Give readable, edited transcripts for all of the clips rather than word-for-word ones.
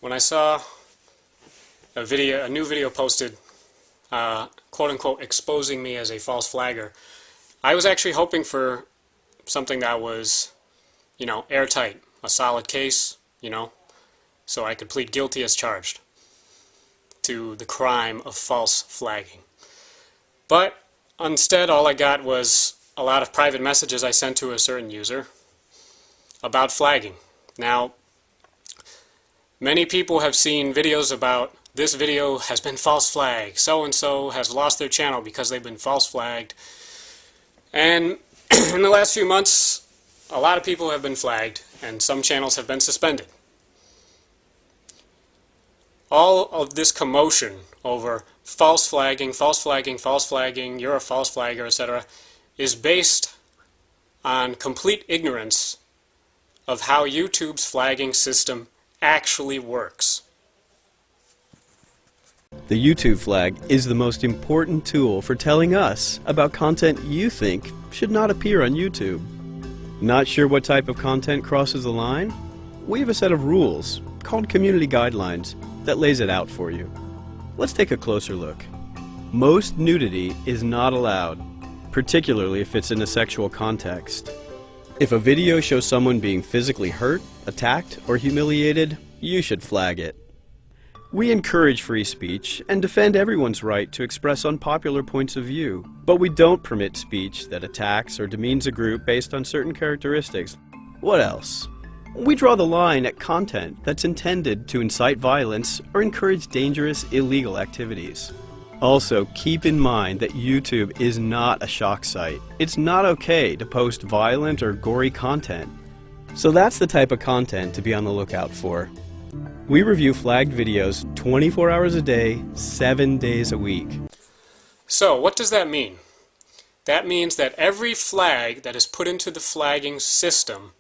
When I saw a new video posted, quote-unquote, exposing me as a false flagger, I was actually hoping for something that was, airtight, a solid case, so I could plead guilty as charged to the crime of false flagging. But instead, all I got was a lot of private messages I sent to a certain user about flagging. Now, many people have seen videos about this video has been false flagged, so-and-so has lost their channel because they've been false flagged. And in the last few months, a lot of people have been flagged, and some channels have been suspended. All of this commotion over false flagging, you're a false flagger, etc., is based on complete ignorance of how YouTube's flagging system actually works. The YouTube flag is the most important tool for telling us about content you think should not appear on YouTube. Not sure what type of content crosses the line? We have a set of rules called community guidelines that lays it out for you. Let's take a closer look. Most nudity is not allowed, particularly if it's in a sexual context. If a video shows someone being physically hurt, attacked, or humiliated, you should flag it. We encourage free speech and defend everyone's right to express unpopular points of view, but we don't permit speech that attacks or demeans a group based on certain characteristics. What else? We draw the line at content that's intended to incite violence or encourage dangerous, illegal activities. Also, keep in mind that YouTube is not a shock site. It's not okay to post violent or gory content. So that's the type of content to be on the lookout for. We review flagged videos 24 hours a day, 7 days a week. So, what does that mean? That means that every flag that is put into the flagging system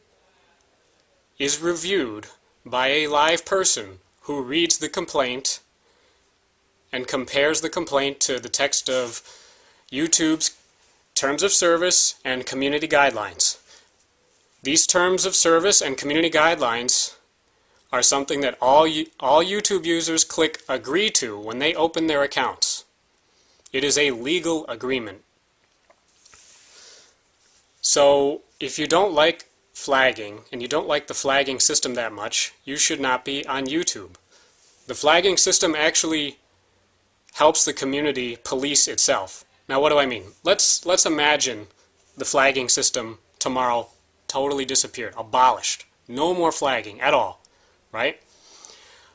is reviewed by a live person who reads the complaint and compares the complaint to the text of YouTube's Terms of Service and Community Guidelines. These Terms of Service and Community Guidelines are something that all YouTube users click agree to when they open their accounts. It is a legal agreement. So if you don't like flagging and you don't like the flagging system that much, you should not be on YouTube. The flagging system actually helps the community police itself. Now, what do I mean? Let's imagine the flagging system tomorrow totally disappeared, abolished. No more flagging at all. Right?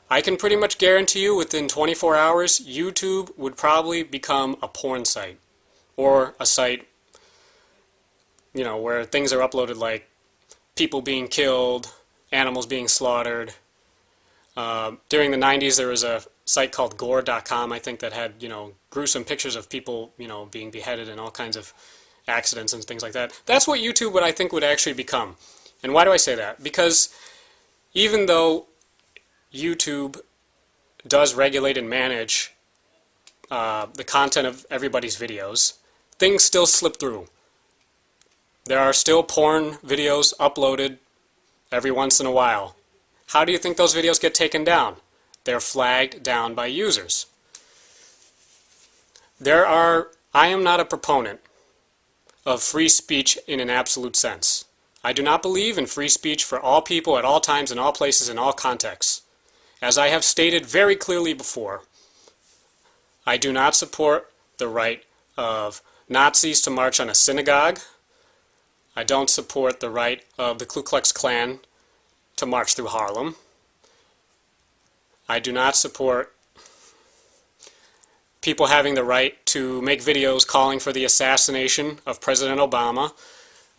I can pretty much guarantee you within 24 hours, YouTube would probably become a porn site. Or a site, where things are uploaded like people being killed, animals being slaughtered. During the 90s, there was a site called gore.com, I think, that had, gruesome pictures of people, being beheaded and all kinds of accidents and things like that. That's what YouTube I think would actually become. And why do I say that? Because even though YouTube does regulate and manage the content of everybody's videos, things still slip through. There are still porn videos uploaded every once in a while. How do you think those videos get taken down? They're flagged down by users. I am not a proponent of free speech in an absolute sense. I do not believe in free speech for all people at all times, in all places, in all contexts. As I have stated very clearly before, I do not support the right of Nazis to march on a synagogue. I don't support the right of the Ku Klux Klan to march through Harlem. I do not support people having the right to make videos calling for the assassination of President Obama,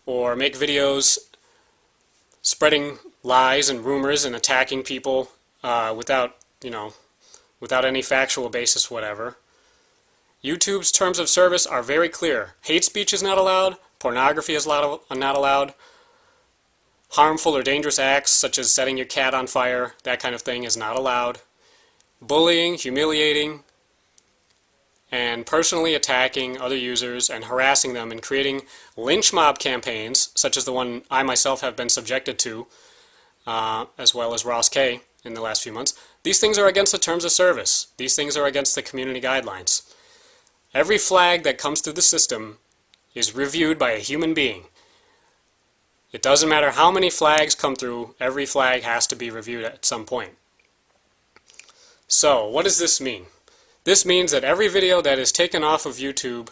or make videos spreading lies and rumors and attacking people without any factual basis whatever. YouTube's terms of service are very clear. Hate speech is not allowed, pornography is not allowed, harmful or dangerous acts such as setting your cat on fire, that kind of thing, is not allowed. Bullying, humiliating, and personally attacking other users and harassing them and creating lynch mob campaigns, such as the one I myself have been subjected to, as well as Ross K., in the last few months. These things are against the terms of service. These things are against the community guidelines. Every flag that comes through the system is reviewed by a human being. It doesn't matter how many flags come through, every flag has to be reviewed at some point. So, what does this mean? This means that every video that is taken off of YouTube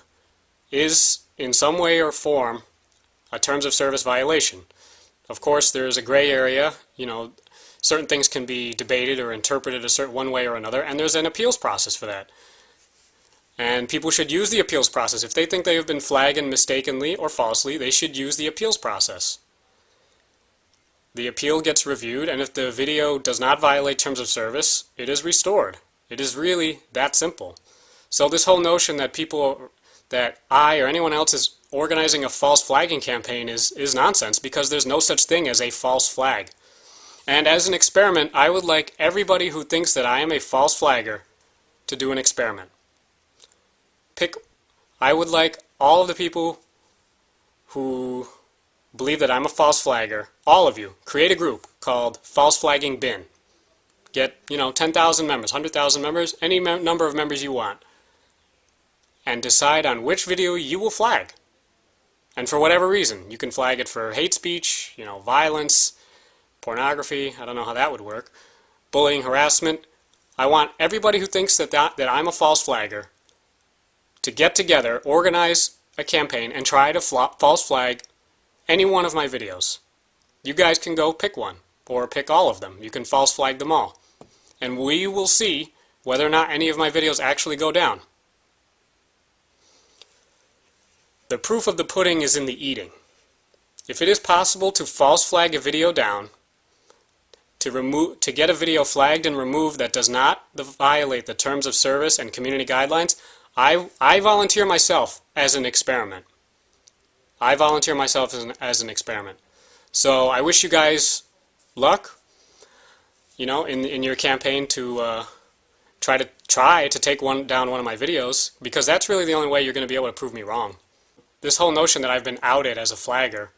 is, in some way or form, a terms of service violation. Of course, there is a gray area. Certain things can be debated or interpreted a certain one way or another, and there's an appeals process for that. And people should use the appeals process. If they think they have been flagged mistakenly or falsely, they should use the appeals process. The appeal gets reviewed, and if the video does not violate terms of service, it is restored. It is really that simple. So this whole notion that that I or anyone else is organizing a false flagging campaign is nonsense, because there's no such thing as a false flag. And as an experiment, I would like everybody who thinks that I am a false flagger to do an experiment. I would like all of the people who believe that I'm a false flagger, all of you, create a group called False Flagging Bin. Get, 10,000 members, 100,000 members, any number of members you want, and decide on which video you will flag. And for whatever reason, you can flag it for hate speech, violence, pornography, I don't know how that would work, bullying, harassment. I want everybody who thinks that I'm a false flagger to get together, organize a campaign, and try to false flag any one of my videos. You guys can go pick one, or pick all of them. You can false flag them all. And we will see whether or not any of my videos actually go down. The proof of the pudding is in the eating. If it is possible to false flag a video down, to get a video flagged and removed that does not violate the terms of service and community guidelines, I volunteer myself as an experiment. I volunteer myself as an experiment. So I wish you guys luck, in your campaign to try to take down one of my videos, because that's really the only way you're going to be able to prove me wrong. This whole notion that I've been outed as a flagger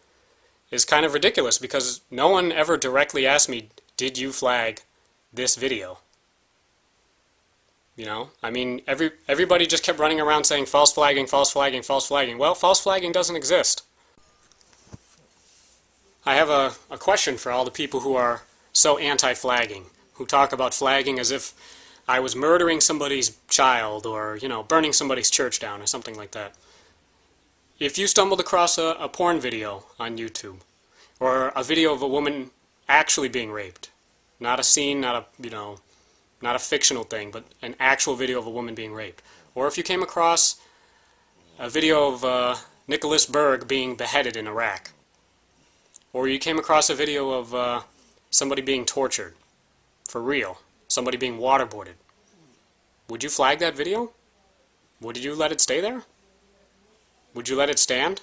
is kind of ridiculous, because no one ever directly asked me, did you flag this video? Everybody just kept running around saying false flagging, false flagging, false flagging. Well, false flagging doesn't exist. I have a question for all the people who are so anti-flagging, who talk about flagging as if I was murdering somebody's child or, burning somebody's church down or something like that. If you stumbled across a porn video on YouTube, or a video of a woman actually being raped, not a scene, not a fictional thing, but an actual video of a woman being raped, or if you came across a video of Nicholas Berg being beheaded in Iraq, or you came across a video of somebody being tortured, for real, somebody being waterboarded, would you flag that video? Would you let it stay there? Would you let it stand?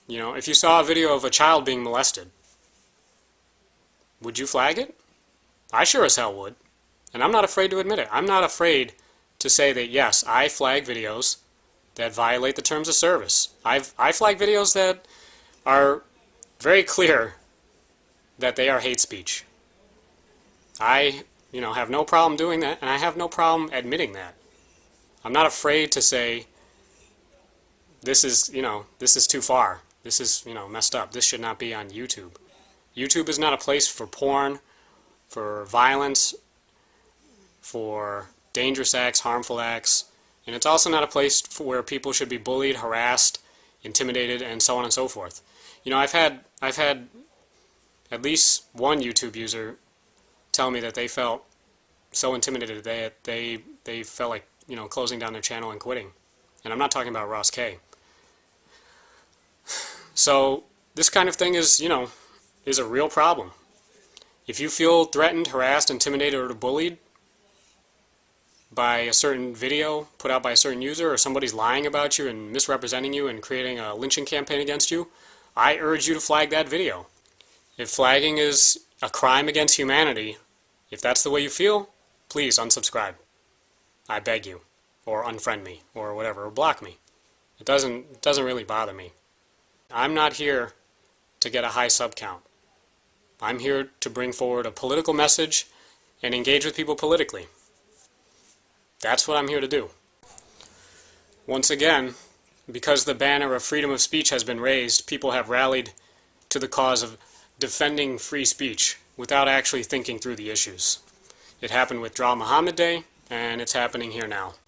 If you saw a video of a child being molested, would you flag it? I sure as hell would. And I'm not afraid to admit it. I'm not afraid to say that, yes, I flag videos that violate the terms of service. I flag videos that are very clear that they are hate speech. I, have no problem doing that, and I have no problem admitting that. I'm not afraid to say, this is too far. This is, messed up. This should not be on YouTube. YouTube is not a place for porn, for violence, for dangerous acts, harmful acts, and it's also not a place where people should be bullied, harassed, intimidated, and so on and so forth. I've had at least one YouTube user tell me that they felt so intimidated that they felt like, closing down their channel and quitting. And I'm not talking about Ross K. So this kind of thing is, is a real problem. If you feel threatened, harassed, intimidated, or bullied by a certain video put out by a certain user, or somebody's lying about you and misrepresenting you and creating a lynching campaign against you, I urge you to flag that video. If flagging is a crime against humanity, if that's the way you feel, please unsubscribe. I beg you. Or unfriend me, or whatever, or block me. It doesn't really bother me. I'm not here to get a high sub count. I'm here to bring forward a political message and engage with people politically. That's what I'm here to do. Once again, because the banner of freedom of speech has been raised, people have rallied to the cause of defending free speech without actually thinking through the issues. It happened with Draw Muhammad Day, and it's happening here now.